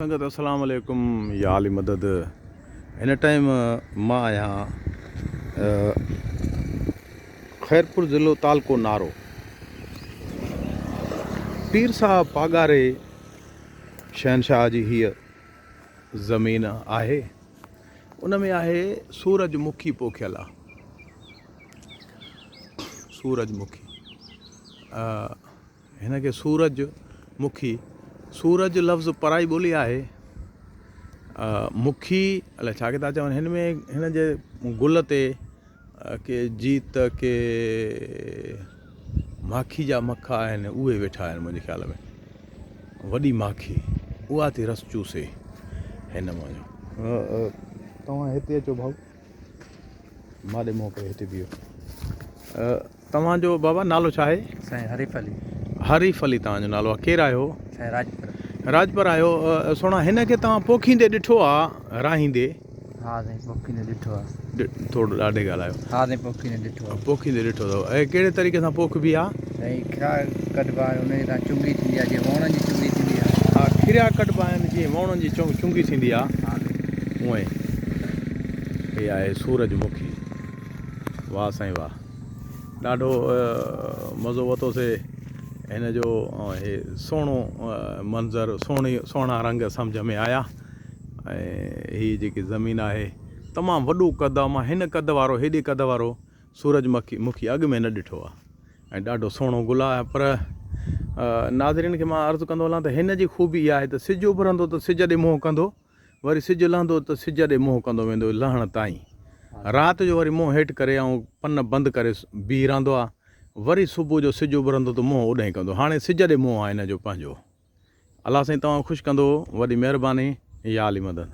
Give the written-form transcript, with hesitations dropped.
संगत अस्सलाम वालेकुम या अली मदद। इन टाइम मां आहियां खैरपुर ज़िलो तालको नारो। पीर साहब पागारे शहनशाह जी हीअ ज़मीन आहे। उन में आहे सूरजमुखी पोखियल आहे। सूरजमुखी हिन खे सूरजमुखी, सूरज लफ़्ज़ पराई ॿोली आहे। मुखी अलाए छा के था चवनि। हिन में हिन जे गुल ते के जीत के माखी जा मखा आहिनि, उहे वेठा आहिनि मुंहिंजे ख़्याल में। वॾी माखी उहा थी रस चूसे हिन मां। तव्हां हिते अचो भाऊ, माॾे मोकिले हिते बीहो। तव्हांजो बाबा नालो छा आहे? साईं हरीफ़ अली। हरीफ़ अली तव्हांजो नालो आहे। केरु आहियो? साईं राजपुर। राजपुर आहियो। सुणा हिन खे तव्हां पोखींदे ॾिठो आहे, राहींदे? हा साईं पोखींदे ॾिठो आहे। थोरो ॾाढे ॻाल्हायो। हा साईं पोखींदे ॾिठो आहे। पोखींदे ॾिठो अथव। ऐं कहिड़े तरीक़े सां पोखिबी आहे? साईं खिरा कढिबा आहिनि, उन सां चुंगी थींदी आहे, जीअं वणनि जी चुंगी थींदी आहे। हा, खिरिया कढिबा आहिनि जीअं वणनि जी चुंगी थींदी आहे, हा उएं हीअ आहे सूरजमुखी। वाह साईं वाह, ॾाढो मज़ो वरितोसीं हिन जो। हे सुहिणो मंज़र, सुहिणा रंग सम्झ में आया। ऐं हीअ जेकी ज़मीन आहे तमामु वॾो कद आहे। मां हिन कद वारो, हेॾे कद वारो सूरजमुखी अॻु में न ॾिठो आहे। ऐं ॾाढो सुहिणो गुल आहे। पर नाज़रीन खे मां अर्ज़ु कंदो हलां त हिन जी ख़ूबी इहा आहे त सिज उभरंदो त सिज ॾे मुंहुं कंदो, वरी सिज लहंदो त सिज ॾे मुंहुं कंदो वेंदो लहण ताईं। राति जो वरी मुंहुं हेठि करे ऐं पन बंदि करे बीह रहंदो आहे। वरी सुबुह जो सिज उभरंदो त मुंहुं ओॾांहुं कंदो। हाणे सिज ॾे मुंहुं आहे हिन जो पंहिंजो। अलाह साईं तव्हां ख़ुशि कंदो। वॾी महिरबानी। या अली मदद।